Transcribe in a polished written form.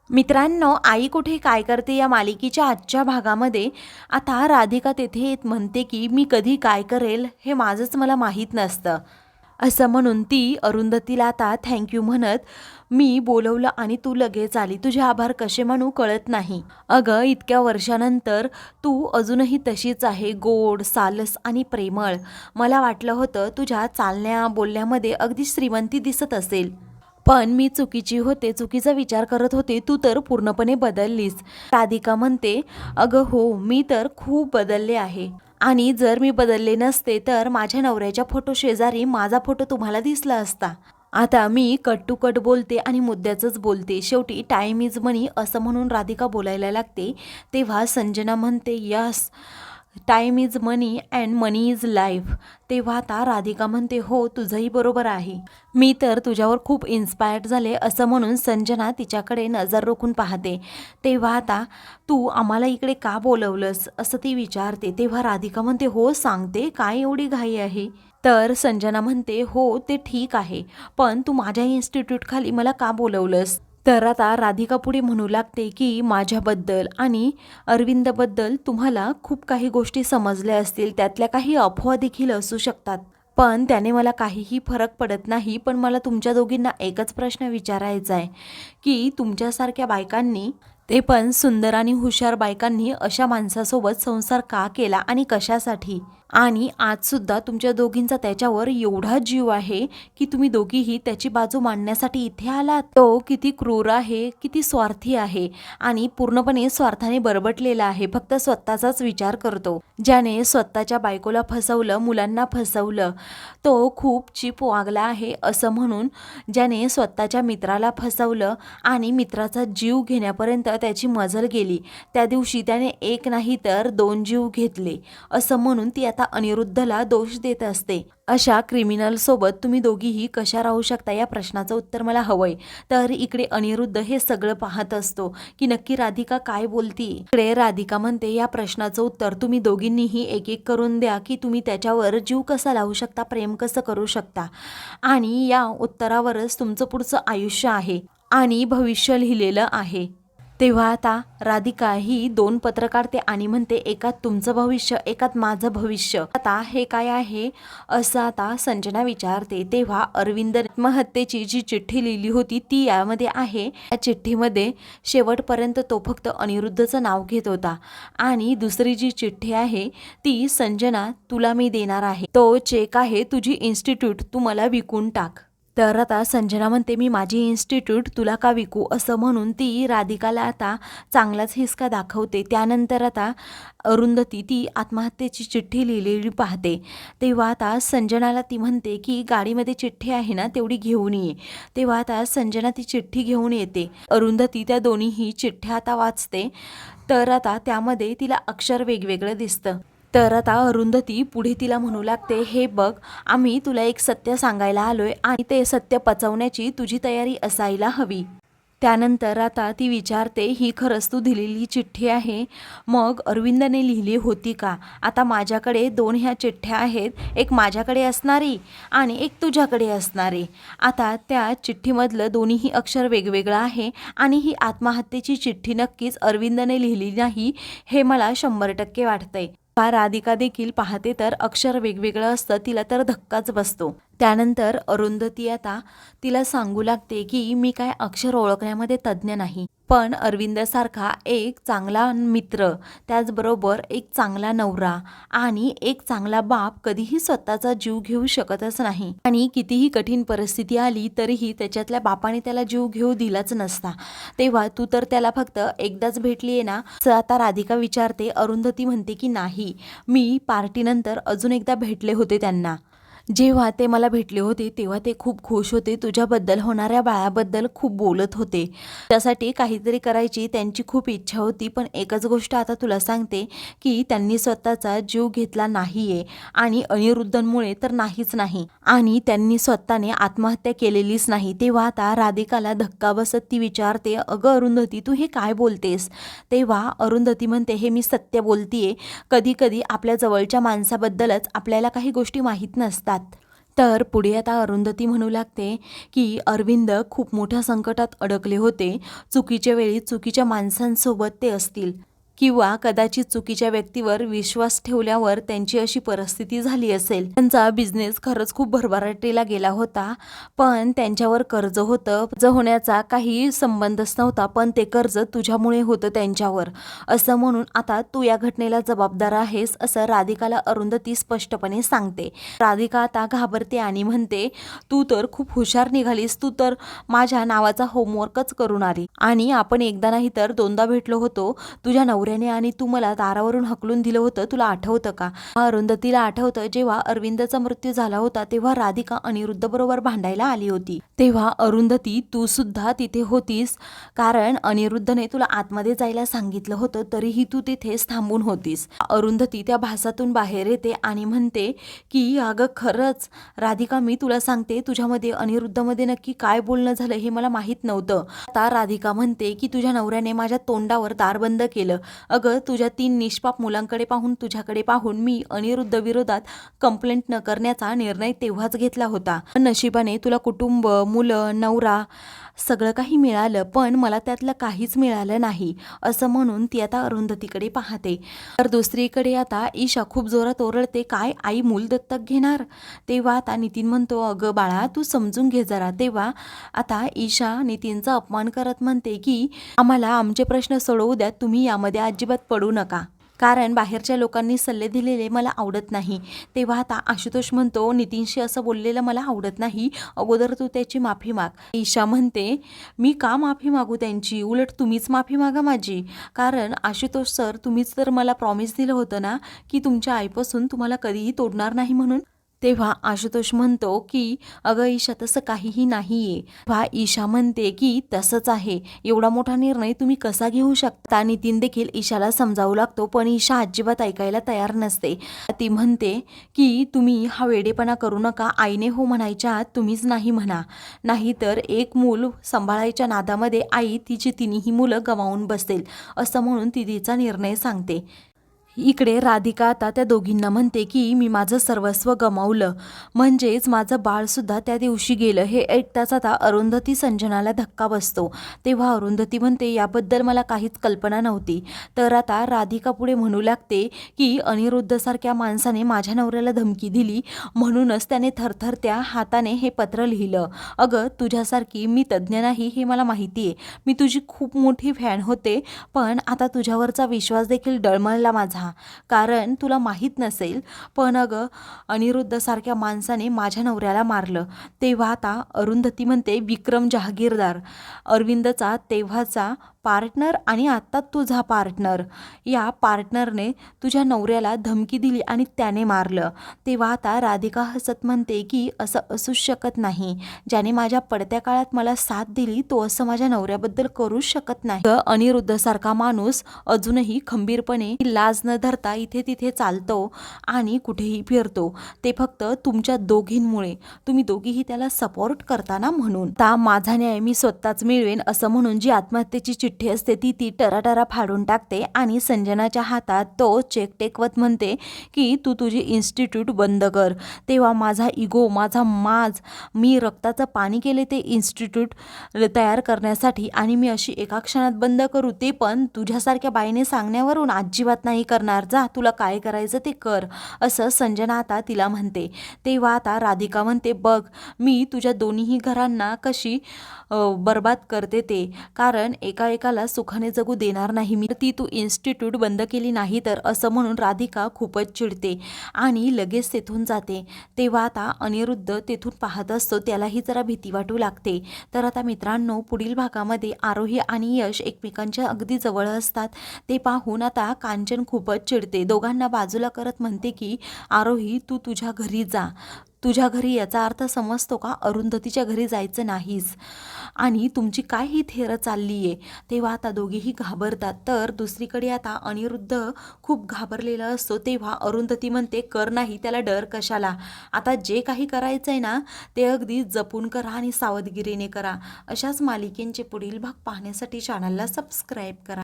मित्रांनो, आई कुठे काय करते या मालिकेच्या आजच्या भागामध्ये आता राधिका तेथे येत म्हणते की मी कधी काय करेल हे माझंच मला माहीत नसतं. असं म्हणून ती अरुंधतीला आता थँक्यू म्हणत मी बोलवलं आणि तू लगेच आली, तुझे आभार कसे मानू कळत नाही. अगं, इतक्या वर्षानंतर तू अजूनही तशीच आहे, गोड, सालस आणि प्रेमळ. मला वाटलं होतं तुझ्या चालण्या बोलण्यामध्ये अगदी श्रीमंती दिसत असेल, पण मी चुकीची होते, चुकीचा विचार करत होते. तू तर पूर्णपणे बदललीस. राधिका म्हणते, अगं हो, मी तर खूप बदलले आहे. आणि जर मी बदलले नसते तर माझ्या नवऱ्याच्या फोटो शेजारी माझा फोटो तुम्हाला दिसला असता. आता मी कट टू कट बोलते आणि मुद्द्याचंच बोलते. शेवटी टाइम इज मनी असं म्हणून राधिका बोलायला लागते. तेव्हा संजना म्हणते, yes, time is money and money is life. तेव्हा आता राधिका म्हणते, हो, तुझंही बरोबर आहे. मी तर तुझ्यावर खूप इन्स्पायर्ड झाले. असं म्हणून संजना तिच्याकडे नजर रोखून पाहते. तेव्हा आता तू आम्हाला इकडे का बोलवलंस असं ती विचारते. तेव्हा राधिका म्हणते, हो सांगते, काय एवढी घाई आहे. तर संजना म्हणते, हो ते ठीक आहे, पण तू माझ्या इन्स्टिट्यूटखाली मला का बोलवलंस. तर आता राधिका पुढे म्हणू लागते की माझ्याबद्दल आणि अरविंदबद्दल तुम्हाला खूप काही गोष्टी समजल्या असतील, त्यातल्या काही अफवा देखील असू शकतात, पण त्याने मला काहीही फरक पडत नाही. पण मला तुमच्या दोघींना एकच प्रश्न विचारायचा आहे की तुमच्यासारख्या बायकांनी, ते पण सुंदर आणि हुशार बायकांनी, अशा माणसासोबत संसार का केला आणि कशासाठी. आणि आजसुद्धा तुमच्या दोघींचा त्याच्यावर एवढा जीव आहे की तुम्ही दोघीही त्याची बाजू मांडण्यासाठी इथे आलात. तो किती क्रूर आहे, किती स्वार्थी आहे आणि पूर्णपणे स्वार्थाने बरबटलेला आहे. फक्त स्वतःचाच विचार करतो. ज्याने स्वतःच्या बायकोला फसवलं, मुलांना फसवलं, तो खूप चीप वागला आहे. असं म्हणून ज्याने स्वतःच्या मित्राला फसवलं आणि मित्राचा जीव घेण्यापर्यंत त्याची मजल गेली, त्या दिवशी त्याने एक नाही तर 2 जीव घेतले. असं म्हणून ती आता अनिरुद्धला दोष देत असते. अशा क्रिमिनल सोबत तुम्ही दोघीही कशा राहू शकता, या प्रश्नाचं उत्तर मला हवंय. तर इकडे अनिरुद्ध हे सगळं पाहत असतो की नक्की राधिका काय बोलती. इकडे राधिका म्हणते, या प्रश्नाचं उत्तर तुम्ही दोघींनीही एक एक करून द्या की तुम्ही त्याच्यावर जीव कसा लावू शकता, प्रेम कसं करू शकता, आणि या उत्तरावरच तुमचं पुढचं आयुष्य आहे आणि भविष्य लिहिलेलं आहे. तेव्हा आता राधिका ही 2 पत्र काढते आणि म्हणते, एकात तुमचं भविष्य, एकात माझं भविष्य. आता हे काय आहे असं आता संजना विचारते. तेव्हा अरविंद आत्महत्येची जी चिठ्ठी लिहिली होती ती यामध्ये आहे. या चिठ्ठीमध्ये शेवटपर्यंत तो फक्त अनिरुद्धचं नाव घेत होता आणि दुसरी जी चिठ्ठी आहे ती, संजना तुला मी देणार आहे, तो चेक आहे, तुझी इन्स्टिट्यूट तू मला विकून टाक. तर आता संजना म्हणते, मी माझी इन्स्टिट्यूट तुला का विकू. असं म्हणून ती राधिकाला आता चांगलाच हिसका दाखवते. त्यानंतर आता अरुंधती ती आत्महत्येची चिठ्ठी लिहिलेली पाहते. तेव्हा आता संजनाला ती म्हणते की गाडीमध्ये चिठ्ठी आहे ना, तेवढी घेऊन ये. तेव्हा आता संजना ती चिठ्ठी घेऊन येते. अरुंधती त्या दोन्हीही चिठ्ठ्या आता वाचते. तर आता त्यामध्ये तिला अक्षर वेगवेगळं दिसतं. तर आता अरुंधती पुढे तिला म्हणू लागते, हे बघ, आम्ही तुला एक सत्य सांगायला आलोय आणि ते सत्य पचवण्याची तुझी तयारी असायला हवी. त्यानंतर आता ती विचारते, ही खरंच तू दिलेली चिठ्ठी आहे, मग अरविंदने लिहिली होती का. आता माझ्याकडे 2 ह्या चिठ्ठ्या आहेत, एक माझ्याकडे असणारी आणि एक तुझ्याकडे असणारी. आता त्या चिठ्ठीमधलं दोन्हीही अक्षर वेगवेगळं आहे आणि ही आत्महत्येची चिठ्ठी नक्कीच अरविंदने लिहिली नाही हे मला 100% वाटतंय. राधिका देखील पाहते तर अक्षर वेगवेगळं असतं, तिला तर धक्काच बसतो. त्यानंतर अरुंधती आता तिला सांगू लागते की मी काय अक्षर ओळखण्यामध्ये तज्ज्ञ नाही, पण अरविंदसारखा एक चांगला मित्र, त्याचबरोबर एक चांगला नवरा आणि एक चांगला बाप कधीही स्वतःचा जीव घेऊ शकतच नाही. आणि कितीही कठीण परिस्थिती आली तरीही त्याच्यातल्या बापाने त्याला जीव घेऊ दिलाच नसता. तेव्हा तू तर त्याला फक्त एकदाच भेटली आहे ना. आता राधिका विचारते. अरुंधती म्हणते की नाही, मी पार्टीनंतर अजून एकदा भेटले होते त्यांना. जेव्हा ते मला भेटले होते तेव्हा ते खूप खुश होते, तुझ्याबद्दल, होणाऱ्या बाळाबद्दल खूप बोलत होते. त्यासाठी काहीतरी करायची त्यांची खूप इच्छा होती. पण एकच गोष्ट आता तुला सांगते की त्यांनी स्वतःचा जीव घेतला नाहीये आणि अनिरुद्धमुळे तर नाहीच नाही, आणि त्यांनी स्वतःने आत्महत्या केलेलीच नाही. तेव्हा आता राधिकाला धक्का बसत ती विचारते, अगं अरुंधती, तू हे काय बोलतेस. तेव्हा अरुंधती म्हणते, हे मी सत्य बोलतीये. कधी कधी आपल्या जवळच्या माणसाबद्दलच आपल्याला काही गोष्टी माहीत नसतात, तर पुढे आता अरुंधती म्हणू लागते की अरविंद खूप मोठ्या संकटात अडकले होते. चुकीच्या वेळी चुकीच्या माणसांसोबत ते असतील किंवा कदाचित चुकीच्या व्यक्तीवर विश्वास ठेवल्यावर त्यांची अशी परिस्थिती झाली असेल. त्यांचा बिझनेस खरंच खूप भरभराटीला गेला होता, पण त्यांच्यावर कर्ज होतं. कर्ज होण्याचा काही संबंधच नव्हता, पण ते कर्ज तुझ्यामुळे होतं त्यांच्यावर, असं म्हणून आता तू या घटनेला जबाबदार आहेस, असं राधिकाला अरुंधती स्पष्टपणे सांगते. राधिका आता घाबरते आणि म्हणते, तू तर खूप हुशार निघालीस, तू तर माझ्या नावाचा होमवर्कच करून आली आणि आपण एकदा नाही तर दोनदा भेटलो होतो. तुझ्या नवऱ्याने आणि तू मला दारावरून हकलून दिलं होतं, तुला आठवतं का? अरुंधतीला आठवतं, जेव्हा अरविंदचा मृत्यू झाला होता तेव्हा राधिका अनिरुद्ध बरोबर भांडायला आली होती. तेव्हा अरुंधती तू सुद्धा तिथे होतीस, कारण अनिरुद्धने तुला आतमध्ये जायला सांगितलं होतं, तरीही तू तिथेच थांबून होतीस. अरुंधती त्या भासातून बाहेर येते आणि म्हणते की अगं खरंच राधिका, मी तुला सांगते, तुझ्यामध्ये अनिरुद्धमध्ये नक्की काय बोलणं झालं हे मला माहीत नव्हतं. आता राधिका म्हणते की तुझ्या नवऱ्याने माझ्या तोंडावर दार बंद केलं. अगं तुझ्या 3 निष्पाप मुलांकडे पाहून, तुझ्याकडे पाहून मी अनिरुद्ध विरोधात कंप्लेंट न करण्याचा निर्णय तेव्हाच घेतला होता. नशिबाने तुला कुटुंब, मुलं, नवरा सगळं काही मिळालं, पण मला त्यातलं काहीच मिळालं नाही, असं म्हणून ती आता अरुंधतीकडे पाहते. तर दुसरीकडे आता ईशा खूप जोरात ओरडते, काय आई मूल दत्तक घेणार? तेव्हा आता नितीन म्हणतो, अगं बाळा तू समजून घे जरा. तेव्हा आता ईशा नितीनचा अपमान करत म्हणते की आम्हाला आमचे प्रश्न सोडवू द्या, तुम्ही यामध्ये अजिबात पडू नका, कारण बाहेरच्या लोकांनी सल्ले दिलेले मला आवडत नाही. तेव्हा आता आशुतोष म्हणतो, नितीनशी असं बोललेलं मला आवडत नाही, अगोदर तू त्याची माफी माग. ईशा म्हणते, मी का माफी मागू त्यांची? उलट तुम्हीच माफी मागा माझी, कारण आशुतोष सर, तुम्हीच तर मला प्रॉमिस दिलं होतं ना की तुमच्या आईपासून तुम्हाला कधीही तोडणार नाही म्हणून. तेव्हा आशुतोष म्हणतो की अगं ईशा, तसं काहीही नाहीये. तेव्हा ईशा म्हणते की तसंच आहे, एवढा मोठा निर्णय तुम्ही कसा घेऊ शकता? नितीन देखील ईशाला समजावू लागतो, पण ईशा अजिबात ऐकायला तयार नसते. ती म्हणते की तुम्ही हा वेडेपणा करू नका, आईने हो म्हणायच्या आत तुम्हीच नाही म्हणा, नाहीतर एक मूल सांभाळायच्या नादामध्ये आई तिची 3ही मुलं गमावून बसेल, असं म्हणून ती तिचा निर्णय सांगते. इकडे राधिका आता त्या दोघींना म्हणते की मी माझं सर्वस्व गमावलं, म्हणजेच माझं बाळसुद्धा त्या दिवशी गेलं, हे ऐकताच आता अरुंधती संजनाला धक्का बसतो. तेव्हा अरुंधती म्हणते, याबद्दल मला काहीच कल्पना नव्हती. तर आता राधिका पुढे म्हणू लागते की अनिरुद्धसारख्या माणसाने माझ्या नवऱ्याला धमकी दिली, म्हणूनच त्याने थरथरत्या हाताने हे पत्र लिहिलं. अगं तुझ्यासारखी मी तज्ज्ञ नाही हे मला माहिती आहे, मी तुझी खूप मोठी फॅन होते, पण आता तुझ्यावरचा विश्वास देखील डळमळला माझा, कारण तुला माहीत नसेल, पण अगं अनिरुद्धसारख्या माणसाने माझ्या नवऱ्याला मारलं. तेव्हा आता अरुंधती म्हणते, विक्रम जहागीरदार, अरविंदचा तेव्हाचा पार्टनर आणि आत्ता तुझा पार्टनर, या पार्टनरने तुझ्या नवऱ्याला धमकी दिली आणि त्याने मारलं. तेव्हा आता राधिका हसत म्हणते की असं असूच शकत नाही, ज्याने माझ्या पडत्या काळात मला साथ दिली तो असं माझ्या नवऱ्याबद्दल करूच शकत नाही. अनिरुद्धसारखा माणूस अजूनही खंबीरपणे लाज न धरता इथे तिथे चालतो आणि कुठेही फिरतो, ते फक्त तुमच्या दोघींमुळे, तुम्ही दोघीही त्याला सपोर्ट करताना म्हणून. आता माझा न्याय मी स्वतःच मिळवेन, असं म्हणून जी आत्महत्येची चिठ्ठी असते ती टराटरा फाडून टाकते आणि संजनाच्या हातात तो चेक टेकवत म्हणते की तू तुझी इन्स्टिट्यूट बंद कर. तेव्हा माझा इगो, मी रक्ताचं पाणी केले ते इन्स्टिट्यूट तयार करण्यासाठी, आणि मी अशी एका क्षणात बंद करू, ते पण तुझ्यासारख्या बाईने सांगण्यावरून? अजिबात नाही करणार, जा तुला काय करायचं ते कर, असं संजना आता तिला म्हणते. तेव्हा आता राधिका म्हणते, बघ मी तुझ्या दोन्हीही घरांना कशी बर्बाद करते ते, कारण एकाला सुखाने जगू देणार नाही मी, ती तू इन्स्टिट्यूट बंद केली नाही तर, असं म्हणून राधिका खूपच चिडते आणि लगेच तेथून जाते. तेव्हा आता अनिरुद्ध तेथून पाहत असतो, त्यालाही जरा भीती वाटू लागते. तर आता मित्रांनो, पुढील भागामध्ये आरोही आणि यश एकमेकांच्या अगदी जवळ असतात, ते पाहून आता कांचन खूपच चिडते. दोघांना बाजूला करत म्हणते की आरोही तू तुझ्या घरी जा, तुझ्या घरी याचा अर्थ समजतो का? अरुंधतीच्या घरी जायचं नाहीस, आणि तुमची काय ही थेर चालली आहे. तेव्हा आता दोघेही घाबरतात. तर दुसरीकडे आता अनिरुद्ध खूप घाबरलेला असतो. तेव्हा अरुंधती म्हणते, कर नाही त्याला डर कशाला, आता जे काही करायचं आहे ना ते अगदी जपून करा आणि सावधगिरीने करा. अशाच मालिकेंचे पुढील भाग पाहण्यासाठी चॅनलला सबस्क्राईब करा.